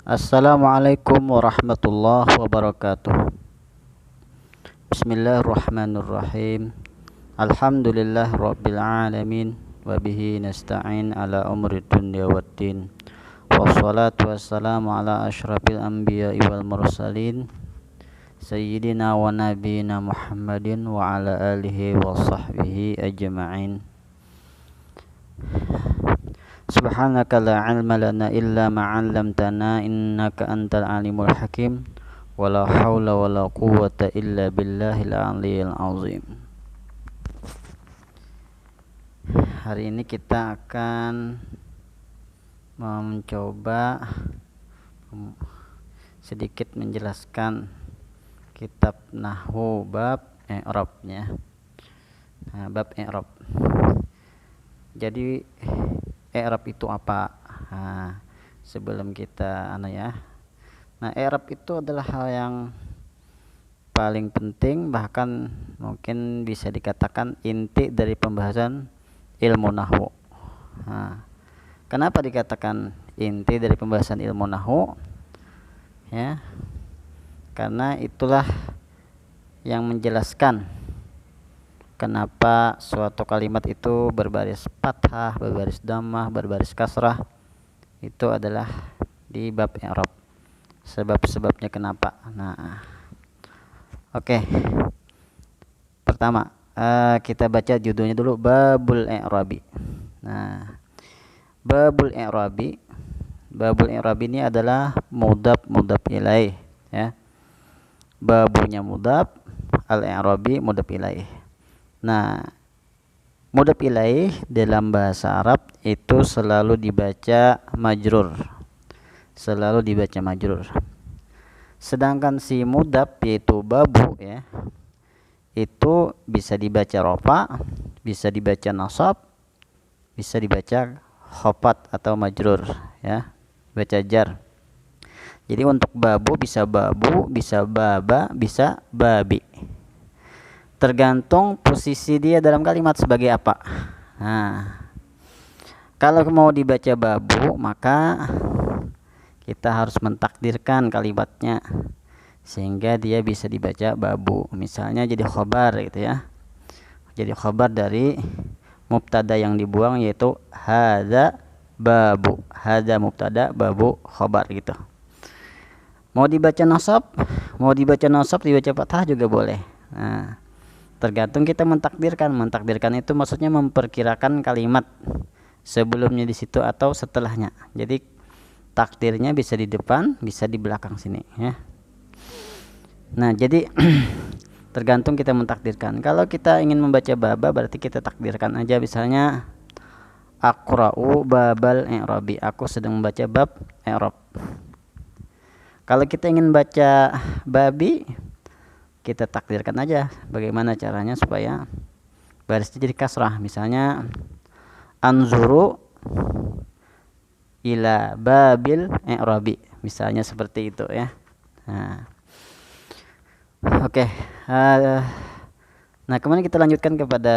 Assalamualaikum warahmatullahi wabarakatuh. Bismillahirrahmanirrahim. Alhamdulillah rabbil alamin wa bihi nasta'in ala umri dunya waddin. Wassalatu wassalamu ala asyrafil anbiya'i wal mursalin sayyidina wa nabiyina Muhammadin wa ala alihi wa sahbihi ajma'in. Subhanaka la ilma lana illa ma 'allamtana innaka antal alimul hakim. Wala haula wala quwwata illa billahil aliyil azim. Hari ini kita akan mencoba sedikit menjelaskan kitab Nahwu bab i'rabnya. Bab i'rab. Jadi i'rab itu apa? Sebelum kita i'rab itu adalah hal yang paling penting, bahkan mungkin bisa dikatakan inti dari pembahasan ilmu nahwu. Kenapa dikatakan inti dari pembahasan ilmu nahwu? Ya, karena itulah yang menjelaskan kenapa suatu kalimat itu berbaris fathah, berbaris dhammah, berbaris kasrah. Itu adalah di bab i'rab. Sebab-sebabnya kenapa. Oke. Pertama, kita baca judulnya dulu, Babul I'rabi. Babul I'rabi. Babul I'rabi ini adalah mudhaf ilaih, ya. Babunya mudhaf, al-i'rabi mudhaf ilaih. Mudhaf ilaih dalam bahasa Arab itu selalu dibaca majrur. Sedangkan si mudhaf yaitu babu, ya, itu bisa dibaca rafa, bisa dibaca nasab, bisa dibaca khafat atau majrur, ya, baca jar. Jadi untuk babu, bisa baba, bisa babi. Tergantung posisi dia dalam kalimat sebagai apa. Kalau mau dibaca babu, maka kita harus mentakdirkan kalimatnya sehingga dia bisa dibaca babu. Misalnya jadi khobar gitu, ya. Jadi khobar dari mubtada yang dibuang, yaitu hadza babu. Hadza mubtada, babu khobar gitu. Mau dibaca nasab, dibaca fathah juga boleh. Tergantung kita mentakdirkan. Mentakdirkan itu maksudnya memperkirakan kalimat sebelumnya di situ atau setelahnya. Jadi takdirnya bisa di depan, bisa di belakang sini, ya. Jadi tergantung kita mentakdirkan. Kalau kita ingin membaca baba, berarti kita takdirkan aja, misalnya aqra'u babal i'rabi, aku sedang membaca bab i'rab. Kalau kita ingin baca babi, kita takdirkan aja bagaimana caranya supaya barisnya jadi kasrah. Misalnya anzuru ila babil i'rabi, misalnya seperti itu, ya. Oke. Kemudian kita lanjutkan kepada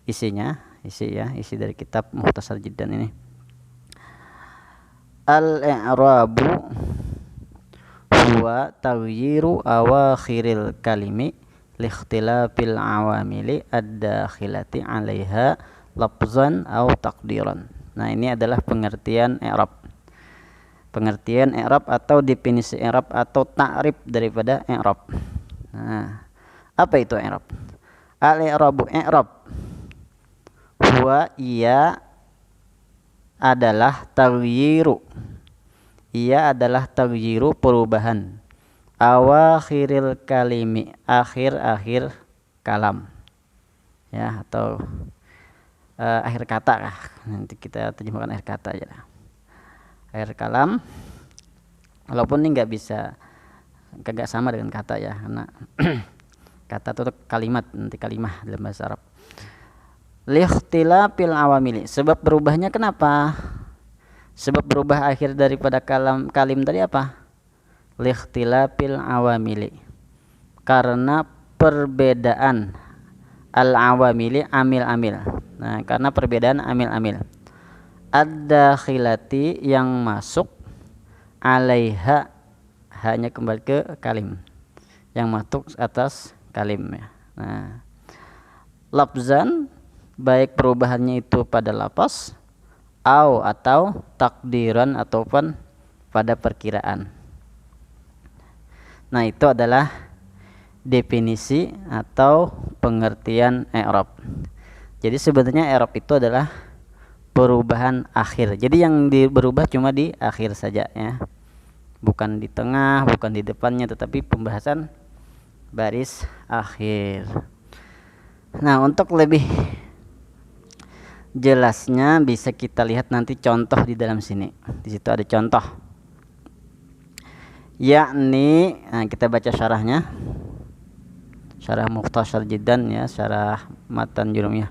isi dari kitab Mukhtasar Jiddan ini. Al-i'rabu huwa taghyiru awakhiril kalimi liikhtilafil awamili ad-dakhilati 'alaiha lafzan aw taqdiran. Ini adalah pengertian i'rab. Pengertian i'rab atau definisi i'rab atau ta'rif daripada i'rab. Apa itu i'rab? Al-i'rabu, i'rab, huwa, ia adalah taghyiru. Ia adalah taghyiru, perubahan, awakhiril kalimi, akhir-akhir kalam, ya, atau akhir kata kah? Nanti kita terjemahkan akhir kata aja lah. Akhir kalam, walaupun ini kagak sama dengan kata, ya, karena kata itu kalimat, nanti kalimah dalam bahasa Arab. Liikhtilafil awamili, sebab berubahnya kenapa? Sebab berubah akhir daripada kalim tadi apa? Liikhtilafil awamili, karena perbedaan al-awamili, amil-amil. Karena perbedaan amil-amil. Ad-dakhilati, yang masuk, alaiha, hanya kembali ke kalim yang matuk atas kalim ya. Nah, lafzan baik perubahannya itu pada lafaz atau takdiran ataupun pada perkiraan. Nah, itu adalah definisi atau pengertian i'rab. Jadi sebenarnya i'rab itu adalah perubahan akhir. Jadi yang berubah cuma di akhir saja ya. Bukan di tengah, bukan di depannya, tetapi pembahasan baris akhir. Nah, untuk lebih jelasnya bisa kita lihat nanti contoh di dalam sini. Di situ ada contoh. Yakni, nah kita baca syarahnya. Syarah Mukhtasar Jiddan ya, syarah matan Jurumiyah.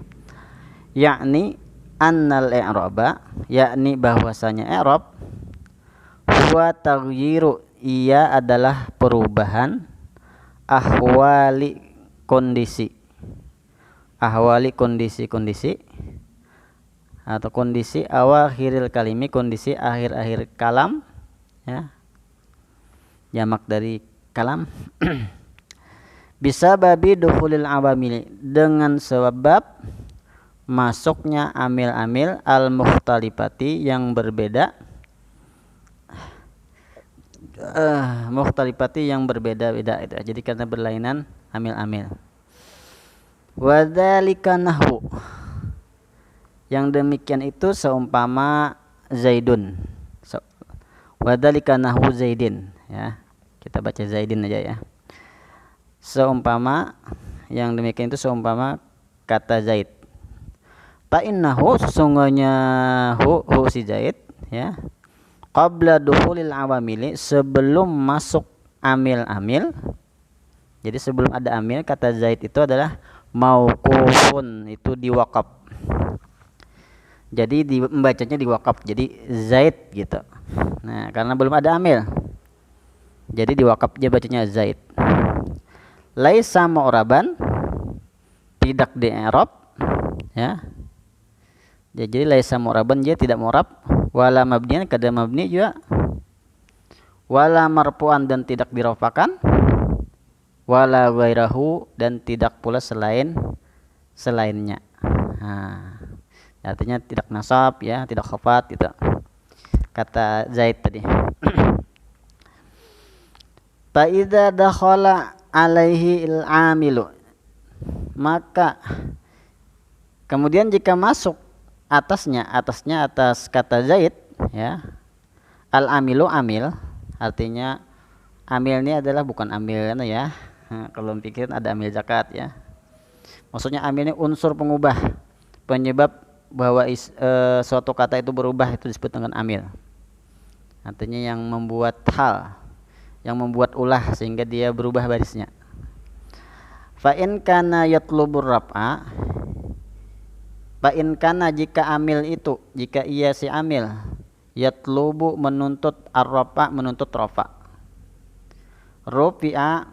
Yakni annal i'raba, yakni bahwasanya i'rab huwa taghyiru, ia adalah perubahan ahwali kondisi. Ahwali kondisi-kondisi atau kondisi awakhiril kalimi, kondisi akhir-akhir kalam ya. Jamak dari kalam. Bisa babi dukhulil awamili, dengan sebab masuknya amil-amil al-mukhtalifati yang berbeda, mukhtalifati yang berbeda-beda itu. Jadi karena berlainan amil-amil. Wadzalika nahwu, yang demikian itu seumpama Zaidun. Wadzalika nahwu Zaidin ya. Kita baca Zaidin aja ya. Seumpama, yang demikian itu seumpama kata Zaid. Fa innahu, sesungguhnya hu si Zaid ya, qabla dukhulil awamili, sebelum masuk amil-amil. Jadi sebelum ada amil, kata Zaid itu adalah mauqufun, itu diwaqaf. Jadi membacanya diwaqaf, jadi Zaid gitu. Nah, karena belum ada amil, jadi diwaqaf, dia bacanya Zaid. Laisa mu'raban, tidak di i'rab ya. Jadi laisa mu'raban, dia tidak mu'rab. Wala mabnian, kada mabni juga. Wala marfu'an, dan tidak dirafakan. Wala ghairahu, dan tidak pula selainnya. Nah, artinya tidak nasab ya, tidak khafat gitu. Kata Zaid tadi. Fa idza dakhala alaihi al-amilu, maka kemudian jika masuk atasnya atas kata Zaid ya, al-amilu, amil, artinya amil ini adalah bukan amil ya. Nah, kalau pikir ada amil zakat ya. Maksudnya amil ini unsur pengubah, penyebab bahwa suatu kata itu berubah, itu disebut dengan amil. Artinya yang membuat hal, yang membuat ulah sehingga dia berubah barisnya. Fa in kana yatlubur raf'a, fa in kana, jika amil itu, jika ia si amil, yatlubu menuntut ar-rafa, menuntut rafa. Rufi'a,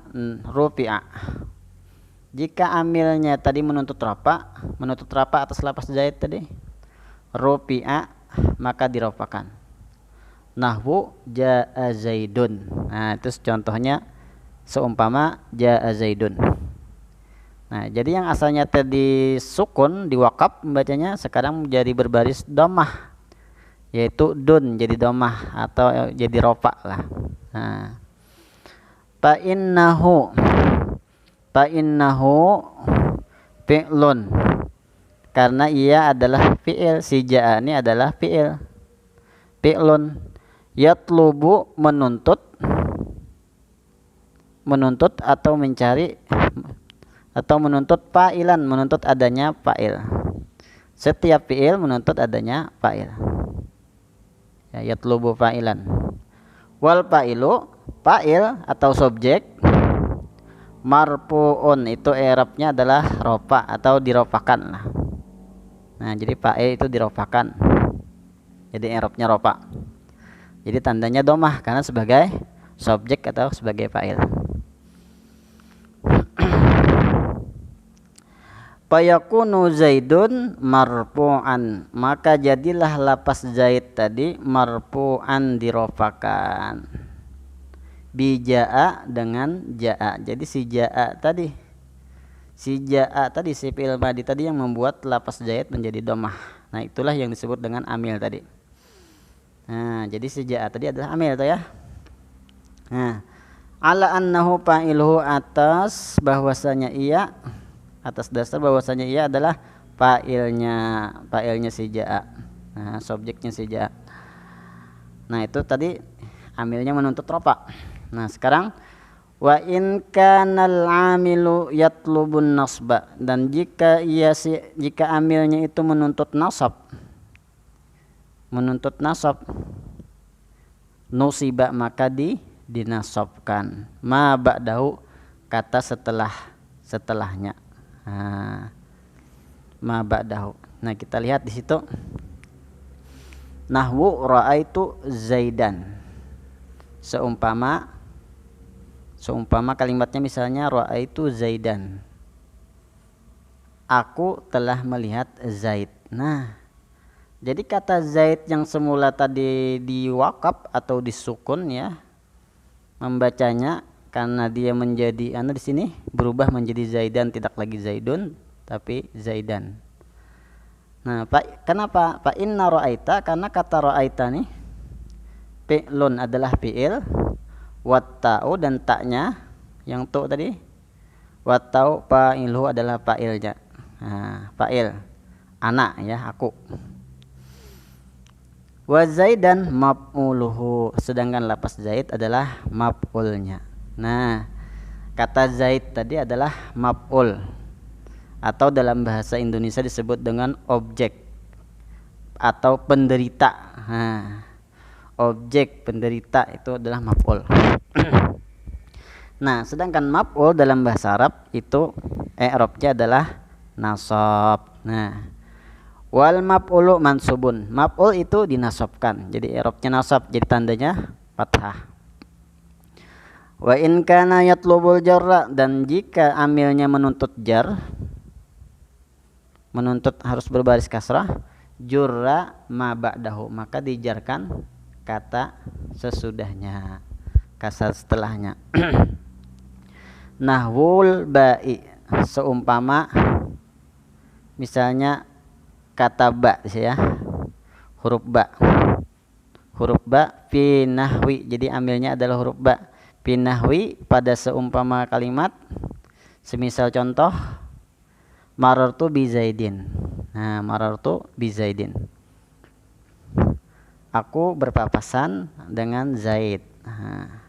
jika amilnya tadi menuntut rafa atas lafaz Zaid tadi, rufi'a, maka dirafakan. Nahwu ja'a Zaidun. Nah, itu contohnya seumpama ja'a Zaidun. Nah, jadi yang asalnya tadi sukun diwaqaf membacanya, sekarang menjadi berbaris dhammah, yaitu dun jadi dhammah atau jadi rafa lah. Nah, fa innahu fi'lun, karena ia adalah fi'il, si ja'a ini adalah fi'lun. Yatlubu, menuntut atau mencari, atau menuntut fa'ilan, menuntut adanya fa'il. Setiap fi'il menuntut adanya fa'il ya, yatlubu fa'ilan. Wal fa'ilu, fa'il atau subjek, marfu'un, itu i'rabnya adalah rofa atau dirofakan lah. Nah, jadi fa'il itu dirofakan, jadi i'rabnya rofa. Jadi tandanya dhammah karena sebagai subjek atau sebagai fa'il. Fayakunu Zaidun marfu'an, maka jadilah lapas Zaid tadi marfu'an, dirofakan, bijaa dengan jaa. Jadi si jaa tadi, si fi'il madi tadi yang membuat lapas Zaid menjadi domah. Nah itulah yang disebut dengan amil tadi. Nah jadi si jaa tadi adalah amil tuh ya. Nah ala annahu fa'iluhu, atas bahwasanya ia, atas dasar bahwasanya ia adalah fa'ilnya si jaa. Nah subjeknya si jaa. Nah itu tadi amilnya menuntut rofa. Nah sekarang wa in kanal amilu yatlubun nasba, dan jika amilnya itu menuntut nasab, nusiba maka dinasabkan ma ba'dahu, kata setelahnya. Ma ba'dahu. Nah kita lihat di situ nahwu ra'aitu Zaidan. Seumpama kalimatnya misalnya ra'aitu Zaidan, aku telah melihat Zaid. Nah jadi kata Zaid yang semula tadi diwakaf atau disukun ya, membacanya karena dia menjadi di sini berubah menjadi Zaidan, tidak lagi Zaidun tapi Zaidan. Nah, kenapa? Fa inna ra'aita, karena kata ra'aita nih fi'lun adalah fi'il, watta'u dan taknya yang tu tadi, watta'u fa'iluhu adalah fa'ilnya. Nah, fa'il anak ya, aku. Wa Zaidan maf'uluhu, sedangkan lapas Zaid adalah maf'ulnya. Nah, kata Zaid tadi adalah maf'ul, atau dalam bahasa Indonesia disebut dengan objek atau penderita. Nah, objek penderita itu adalah maf'ul. Nah, sedangkan maf'ul dalam bahasa Arab itu i'rabnya adalah nasab. Nah, wal maf'ulu mansubun, maf'ul itu dinasabkan, jadi i'rabnya nasab, jadi tandanya fathah. Wa in kana yatlubul jarra, dan jika amilnya menuntut jar, menuntut harus berbaris kasrah, jurra ma ba'dahu, maka dijarkan kata sesudahnya, kata setelahnya. Nahwul ba'i, seumpama misalnya kata ba ya, huruf ba fi nahwi, jadi amilnya adalah huruf ba. Pinahwi pada seumpama kalimat, semisal contoh marartu bi Zaidin. Nah, marartu bi Zaidin, aku berpapasan dengan Zaid. Nah,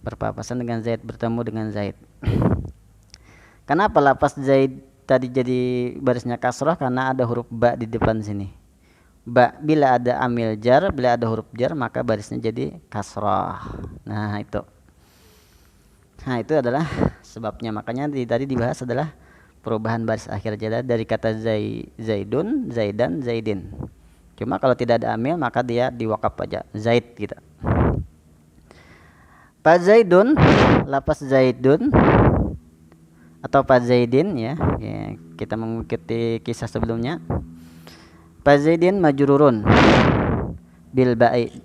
berpapasan dengan Zaid, bertemu dengan Zaid. Kenapa lapas Zaid tadi jadi barisnya kasrah? Karena ada huruf ba di depan sini. Ba, bila ada amil jar, bila ada huruf jar, maka barisnya jadi kasrah. Nah itu adalah sebabnya. Makanya tadi dibahas adalah perubahan baris akhir jada dari kata Zaidun, Zaidan, Zaidin. Cuma kalau tidak ada amil maka dia diwakaf aja Zaid gitu. Pak Zaidun, lapas Zaidun atau Pak Zaidin ya, kita mengikuti kisah sebelumnya. Pak Zaidin majrurun bil ba'i.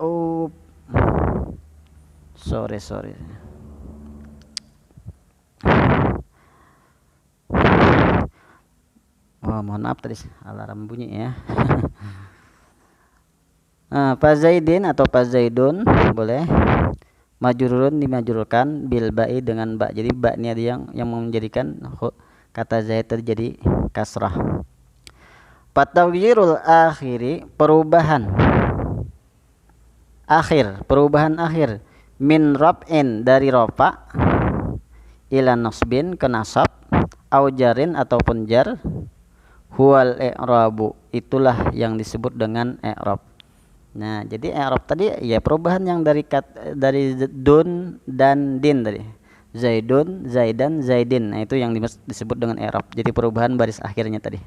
Oh, sorry. Oh, mohon maaf tadi alarm bunyi ya. Nah, Pak Zaidin atau Pak Zaidun boleh. Majrurun dimajrurkan bil ba'i dengan ba. Jadi ba ini ada yang menjadikan kata Zaid terjadi kasrah. Patawirul akhiri, perubahan akhir min raf'in, dari rofa, ila nasbin, ke nasab, au jarin ataupun jar, huwal i'rabu, itulah yang disebut dengan i'rab. Nah, jadi i'rab tadi ya perubahan yang dari dun dan din tadi. Zaidun, Zaidan, Zaidin. Nah, itu yang disebut dengan i'rab. Jadi perubahan baris akhirnya tadi.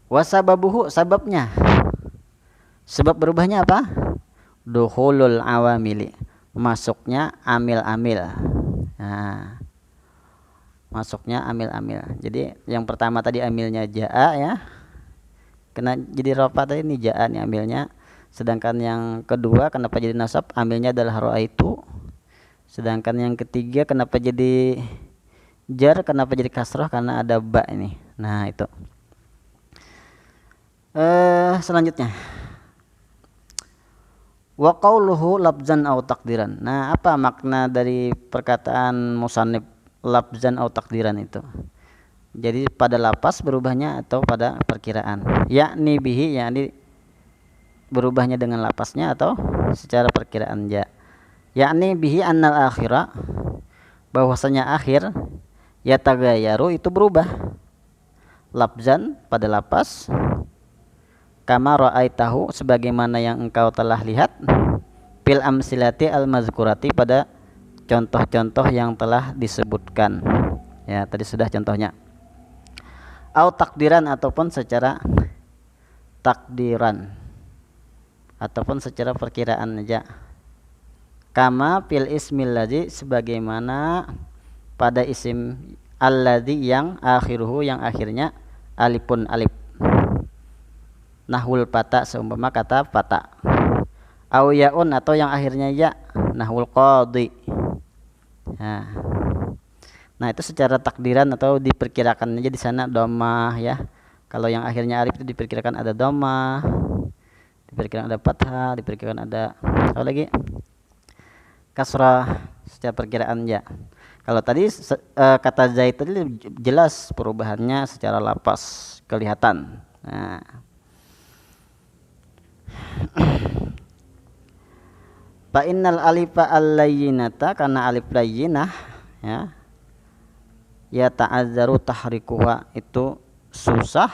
Wasababuhu, sababnya. Sebab berubahnya apa? Dukhulul awamili, masuknya amil-amil. Nah, masuknya amil-amil. Jadi yang pertama tadi amilnya jaa ya, kena jadi rofa tadi ini jaa nih amilnya. Sedangkan yang kedua kenapa jadi nasab, amilnya adalah ro'aitu. Sedangkan yang ketiga kenapa jadi jar, kenapa jadi kasrah, karena ada ba ini. Nah itu. Selanjutnya wa qauluhu labzan au takdiran. Nah apa makna dari perkataan musannif labzan au takdiran itu? Jadi pada lapas berubahnya atau pada perkiraan, yakni bihi, yakni berubahnya dengan lapasnya atau secara perkiraan ya. Yakni bihi annal akhira, bahwasanya akhir, ya tagayaru itu berubah, labzan pada lapas, kama ra'aitahu sebagaimana yang engkau telah lihat, fil amsilati al mazkurati pada contoh-contoh yang telah disebutkan. Ya, tadi sudah contohnya. Au takdiran ataupun secara takdiran ataupun secara perkiraan aja. Kama fil ismil ladzi sebagaimana pada isim alladzi yang akhiruhu yang akhirnya alifun alif. Nahwul fata seumpama kata fata. Au yaun atau yang akhirnya ya, nahwul qadhi. Nah, itu secara takdiran atau diperkirakan aja di sana dhammah ya. Kalau yang akhirnya alif itu diperkirakan ada dhammah, diperkirakan ada fathah, diperkirakan ada apa lagi? Kasrah secara perkiraan ya. Kalau tadi kata Zaid tadi jelas perubahannya secara lapas kelihatan. Nah. Fa innal alifa al-layyinata, karena alif layyinah ya ta'azzaru tahrikuha, itu susah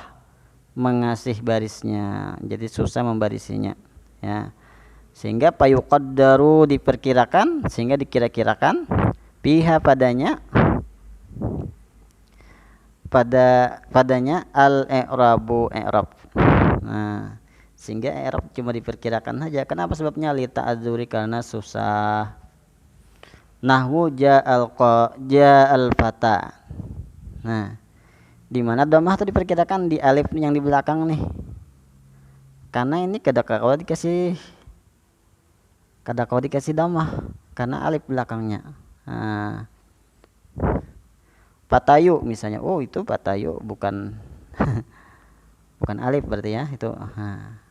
mengasih barisnya. Jadi susah membarisinya ya. Sehingga payuqaddaru diperkirakan, sehingga dikira-kirakan biha padanya al-i'rabu i'rab. Nah, sehingga i'rab cuma diperkirakan saja. Kenapa? Sebabnya li ta'adzuri, karena susah. Nahwu ja'al fata. Nah, di mana dhammah itu diperkirakan di alif yang di belakang nih. Karena ini kalau dikasih dhammah karena alif belakangnya. Nah, patayu misalnya, oh itu patayu bukan bukan alif berarti ya itu. Nah,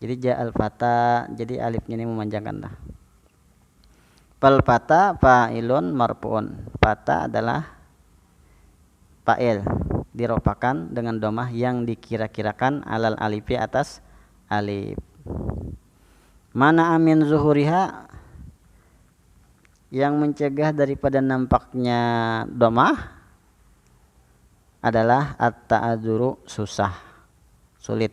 jadi ja'al fata, jadi alifnya ini memanjangkan lah. Fal fata fa'ilun marfu'un. Fata adalah fa'il, dirofakan dengan dhammah yang dikira-kirakan alal alifi atas alif. Mana amin zuhuriha, yang mencegah daripada nampaknya dhammah adalah at-ta'adzuru, susah, sulit.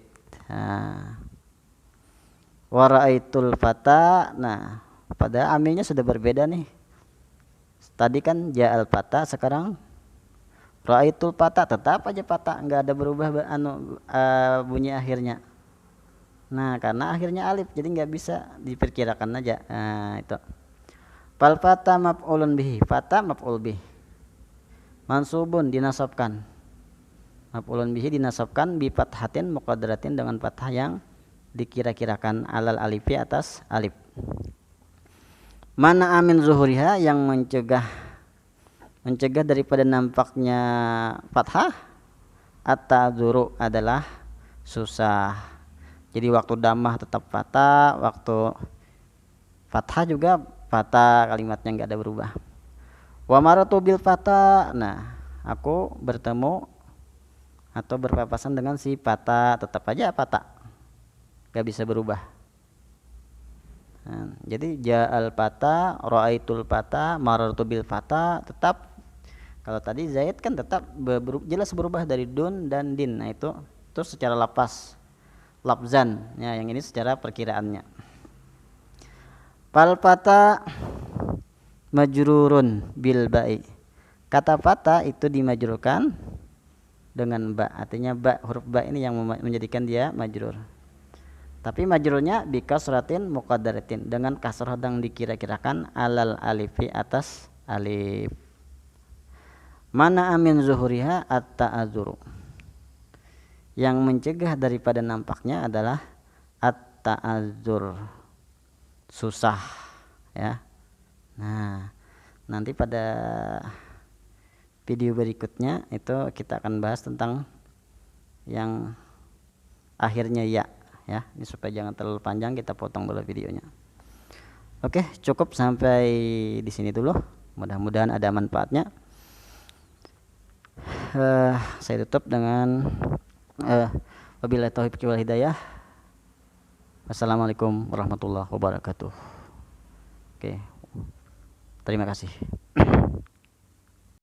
Wa ra'aitul fata. Nah, pada amilnya sudah berbeda nih. Tadi kan ja'al fata, sekarang ra'aitul fata, tetap aja fata, enggak ada berubah bunyi akhirnya. Nah, karena akhirnya alif jadi enggak bisa diperkirakan aja. Nah, itu. Fal fata maf'ulun bihi, fata maf'ul bih. Mansubun dinasabkan. Maf'ulun bihi dinasabkan bi fathatin muqaddaratin, dengan fathah yang dikira-kirakan alal alifi atas alif. Mana amin zuhuriha, yang mencegah daripada nampaknya fathah, at-ta'dzuru adalah susah. Jadi waktu dhammah tetap fathah, waktu fathah juga fathah, kalimatnya enggak ada berubah. Wa maratu bil fathah. Nah, aku bertemu atau berpapasan dengan si fathah, tetap aja fathah, enggak bisa berubah. Nah, jadi ja'al fathah, ra'aitul fathah, marartu bil fathah, tetap. Kalau tadi Zaid kan tetap jelas berubah dari dun dan din. Nah, itu secara lapas, labzan ya, yang ini secara perkiraannya. Fal fata majrurun bil ba'i. Kata fata itu dimajrurkan dengan ba, artinya ba, huruf ba ini yang menjadikan dia majrur. Tapi majrurnya bi kasratin muqaddaratin, dengan kasrah yang dikira-kirakan alal alifi atas alif. Mana amin zuhuriha at-ta'adzuru. Yang mencegah daripada nampaknya adalah at-ta'adzur, susah ya. Nah, nanti pada video berikutnya itu kita akan bahas tentang yang akhirnya ya. Ini supaya jangan terlalu panjang, kita potong dulu videonya. Oke, cukup sampai di sini dulu. Mudah-mudahan ada manfaatnya. Saya tutup dengan wabillahi taufiq wal hidayah. Wassalamualaikum warahmatullahi wabarakatuh. Oke. Terima kasih.